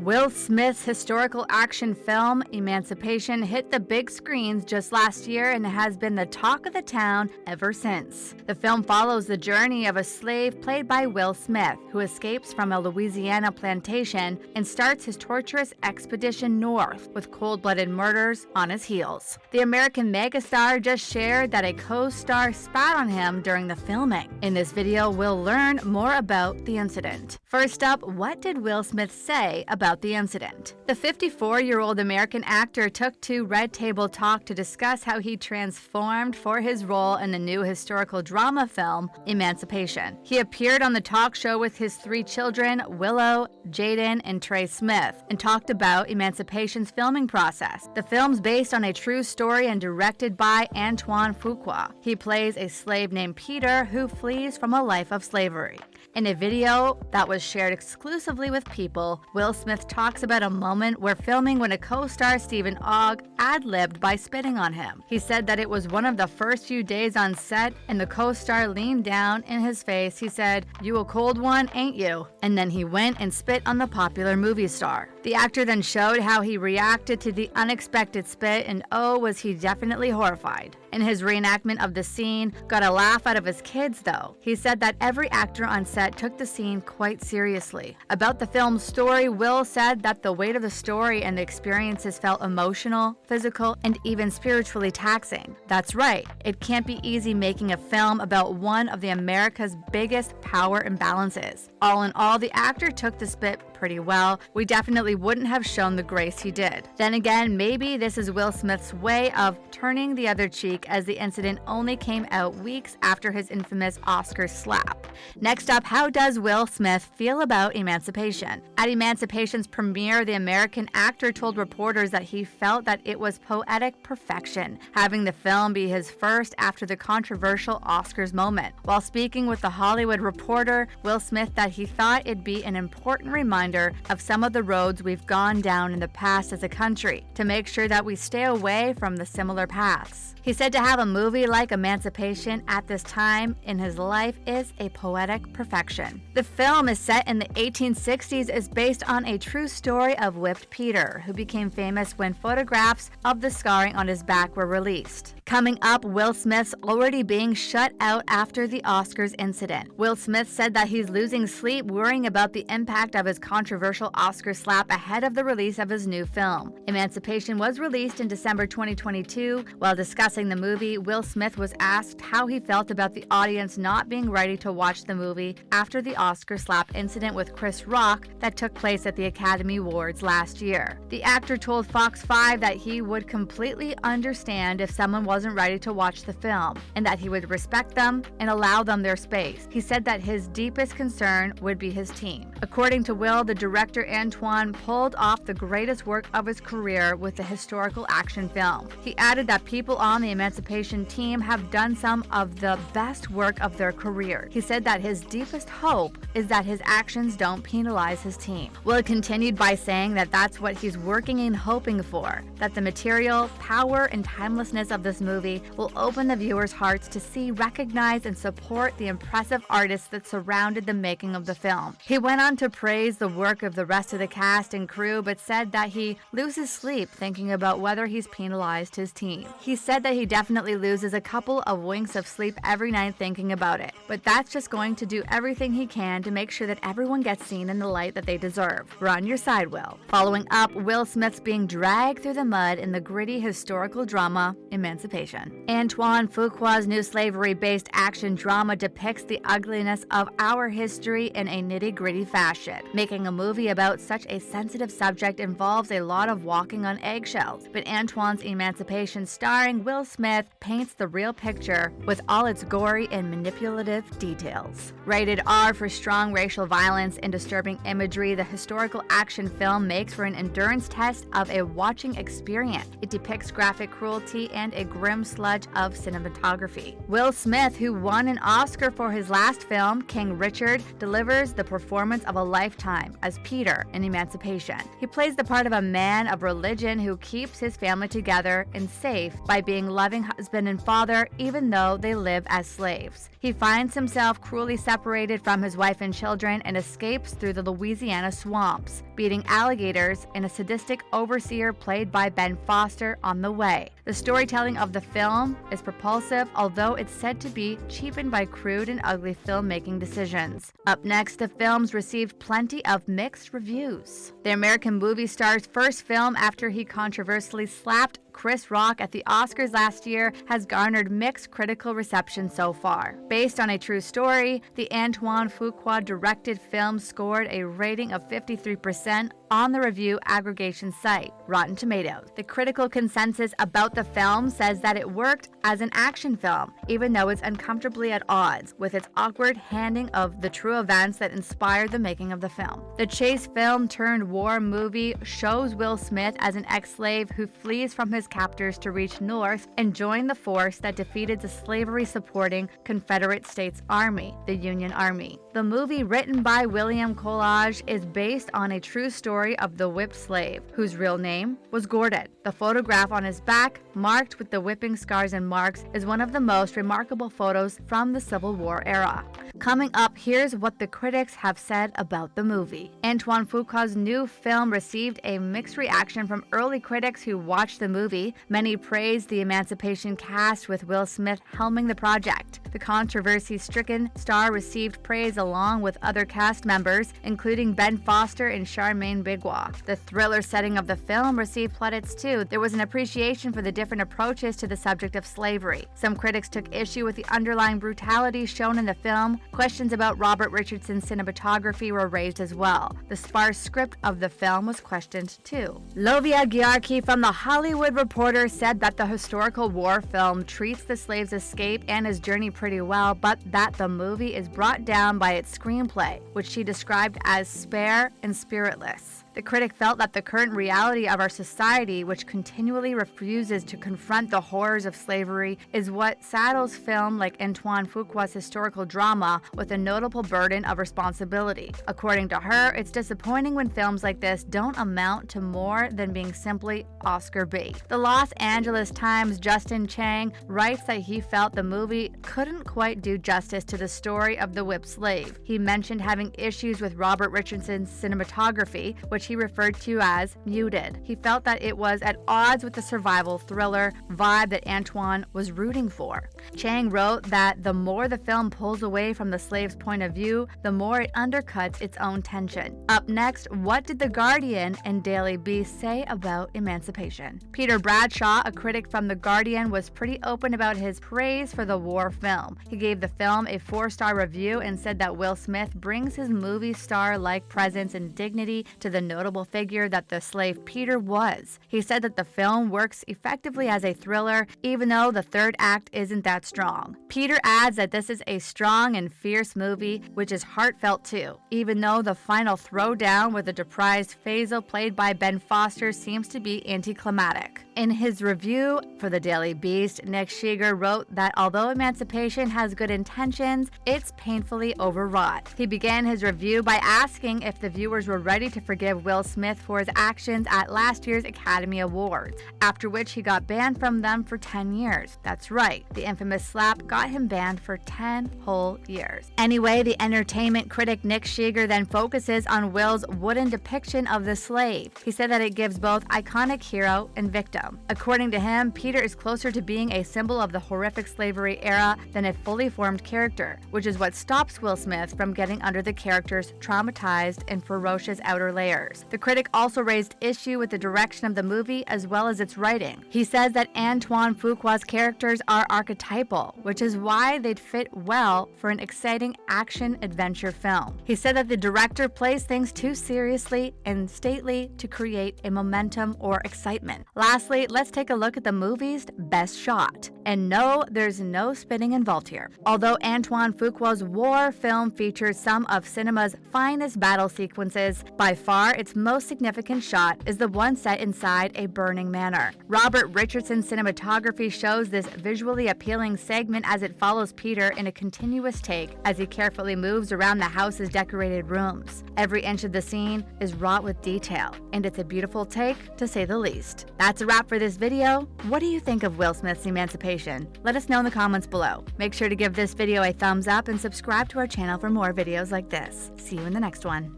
Will Smith's historical action film, Emancipation, hit the big screens just last year and has been the talk of the town ever since. The film follows the journey of a slave played by Will Smith, who escapes from a Louisiana plantation and starts his torturous expedition north with cold-blooded murders on his heels. The American megastar just shared that a co-star spat on him during the filming. In this video, we'll learn more about the incident. First up, what did Will Smith say about the incident? The 54-year-old American actor took to Red Table Talk to discuss how he transformed for his role in the new historical drama film, Emancipation. He appeared on the talk show with his 3 children, Willow, Jaden, and Trey Smith, and talked about Emancipation's filming process. The film's based on a true story and directed by Antoine Fuqua. He plays a slave named Peter who flees from a life of slavery. In a video that was shared exclusively with People, Will Smith talks about a moment where filming when a co-star Stephen Ogg ad-libbed by spitting on him. He said that it was one of the first few days on set and the co-star leaned down in his face. He said, "You a cold one, ain't you?" And then he went and spit on the popular movie star. The actor then showed how he reacted to the unexpected spit, and oh, was he definitely horrified. In his reenactment of the scene, got a laugh out of his kids though. He said that every actor on set took the scene quite seriously. About the film's story, Will said that the weight of the story and the experiences felt emotional, physical, and even spiritually taxing. That's right, it can't be easy making a film about one of America's biggest power imbalances. All in all, the actor took the spit pretty well. We definitely wouldn't have shown the grace he did. Then again, maybe this is Will Smith's way of turning the other cheek, as the incident only came out weeks after his infamous Oscar slap. Next up, how does Will Smith feel about Emancipation? At Emancipation's premiere, the American actor told reporters that he felt that it was poetic perfection, having the film be his first after the controversial Oscars moment. While speaking with The Hollywood Reporter, Will Smith that he thought it'd be an important reminder of some of the roads we've gone down in the past as a country, to make sure that we stay away from the similar paths. He said to have a movie like Emancipation at this time in his life is a poetic perfection. The film is set in the 1860s, is based on a true story of Whipped Peter, who became famous when photographs of the scarring on his back were released. Coming up, Will Smith's already being shut out after the Oscars incident. Will Smith said that he's losing sleep worrying about the impact of his controversial Oscar slap ahead of the release of his new film. Emancipation was released in December 2022. While discussing the movie, Will Smith was asked how he felt about the audience not being ready to watch the movie after the Oscar slap incident with Chris Rock that took place at the Academy Awards last year. The actor told Fox 5 that he would completely understand if someone wasn't ready to watch the film, and that he would respect them and allow them their space. He said that his deepest concern would be his team. According to Will, the director Antoine pulled off the greatest work of his career with the historical action film. He added that people on the Emancipation team have done some of the best work of their career. He said that his deepest hope is that his actions don't penalize his team. Will continued by saying that that's what he's working and hoping for, that the material, power, and timelessness of this movie will open the viewers' hearts to see, recognize, and support the impressive artists that surrounded the making of the film. He went on to praise the work of the rest of the cast and crew, but said that he loses sleep thinking about whether he's penalized his team. He said that he definitely loses a couple of winks of sleep every night thinking about it, but that's just going to do everything he can to make sure that everyone gets seen in the light that they deserve. We're on your side, Will. Following up, Will Smith's being dragged through the mud in the gritty historical drama Emancipation. Antoine Fuqua's new slavery-based action drama depicts the ugliness of our history in a nitty-gritty fashion. Making a movie about such a sensitive subject involves a lot of walking on eggshells, but Antoine's Emancipation, starring Will Smith, paints the real picture with all its gory and manipulative details. Rated R for strong racial violence and disturbing imagery, the historical action film makes for an endurance test of a watching experience. It depicts graphic cruelty and a great grim sludge of cinematography. Will Smith, who won an Oscar for his last film, King Richard, delivers the performance of a lifetime as Peter in Emancipation. He plays the part of a man of religion who keeps his family together and safe by being loving husband and father even though they live as slaves. He finds himself cruelly separated from his wife and children and escapes through the Louisiana swamps, beating alligators and a sadistic overseer played by Ben Foster on the way. The storytelling of the film is propulsive, although it's said to be cheapened by crude and ugly filmmaking decisions. Up next, the films received plenty of mixed reviews. The American movie star's first film after he controversially slapped Chris Rock at the Oscars last year has garnered mixed critical reception so far. Based on a true story, the Antoine Fuqua directed film scored a rating of 53% on the review aggregation site, Rotten Tomatoes. The critical consensus about the film says that it worked as an action film, even though it's uncomfortably at odds with its awkward handing of the true events that inspired the making of the film. The chase film turned war movie shows Will Smith as an ex-slave who flees from his captors to reach north and join the force that defeated the slavery-supporting Confederate States Army, the Union Army. The movie, written by William Collage, is based on a true story of the whipped slave, whose real name was Gordon. The photograph on his back, marked with the whipping scars and marks, is one of the most remarkable photos from the Civil War era. Coming up, here's what the critics have said about the movie. Antoine Fuqua's new film received a mixed reaction from early critics who watched the movie. Many praised the Emancipation cast, with Will Smith helming the project. The controversy-stricken star received praise along with other cast members, including Ben Foster and Charmaine Bigwa. The thriller setting of the film received plaudits too. There was an appreciation for the different approaches to the subject of slavery. Some critics took issue with the underlying brutality shown in the film. Questions about Robert Richardson's cinematography were raised as well. The sparse script of the film was questioned too. Lovia Gyarki from The Hollywood Reporter said that the historical war film treats the slave's escape and his journey pretty well, but that the movie is brought down by its screenplay, which she described as spare and spiritless. The critic felt that the current reality of our society, which continually refuses to confront the horrors of slavery, is what saddles film like Antoine Fuqua's historical drama with a notable burden of responsibility. According to her, it's disappointing when films like this don't amount to more than being simply Oscar bait. The Los Angeles Times' Justin Chang writes that he felt the movie couldn't quite do justice to the story of the whipped slave. He mentioned having issues with Robert Richardson's cinematography, which he referred to as muted. He felt that it was at odds with the survival thriller vibe that Antoine was rooting for. Chang wrote that the more the film pulls away from the slave's point of view, the more it undercuts its own tension. Up next, what did The Guardian and Daily Beast say about Emancipation? Peter Bradshaw, a critic from The Guardian, was pretty open about his praise for the war film. He gave the film a 4-star review and said that Will Smith brings his movie star-like presence and dignity to the notable figure that the slave Peter was. He said that the film works effectively as a thriller, even though the third act isn't that strong. Peter adds that this is a strong and fierce movie, which is heartfelt too, even though the final throwdown with the deprived Faisal, played by Ben Foster, seems to be anticlimactic. In his review for the Daily Beast, Nick Shiger wrote that although Emancipation has good intentions, it's painfully overwrought. He began his review by asking if the viewers were ready to forgive Will Smith for his actions at last year's Academy Awards, after which he got banned from them for 10 years. That's right, the infamous slap got him banned for 10 whole years. Anyway, the entertainment critic Nick Shiger then focuses on Will's wooden depiction of the slave. He said that it gives both iconic hero and victim. According to him, Peter is closer to being a symbol of the horrific slavery era than a fully formed character, which is what stops Will Smith from getting under the character's traumatized and ferocious outer layers. The critic also raised issue with the direction of the movie as well as its writing. He says that Antoine Fuqua's characters are archetypal, which is why they'd fit well for an exciting action-adventure film. He said that the director plays things too seriously and stately to create a momentum or excitement. Lastly, let's take a look at the movie's best shot. And no, there's no spitting involved here. Although Antoine Fuqua's war film features some of cinema's finest battle sequences, by far its most significant shot is the one set inside a burning manor. Robert Richardson's cinematography shows this visually appealing segment as it follows Peter in a continuous take as he carefully moves around the house's decorated rooms. Every inch of the scene is wrought with detail, and it's a beautiful take, to say the least. That's a wrap for this video. What do you think of Will Smith's Emancipation? Let us know in the comments below. Make sure to give this video a thumbs up and subscribe to our channel for more videos like this. See you in the next one.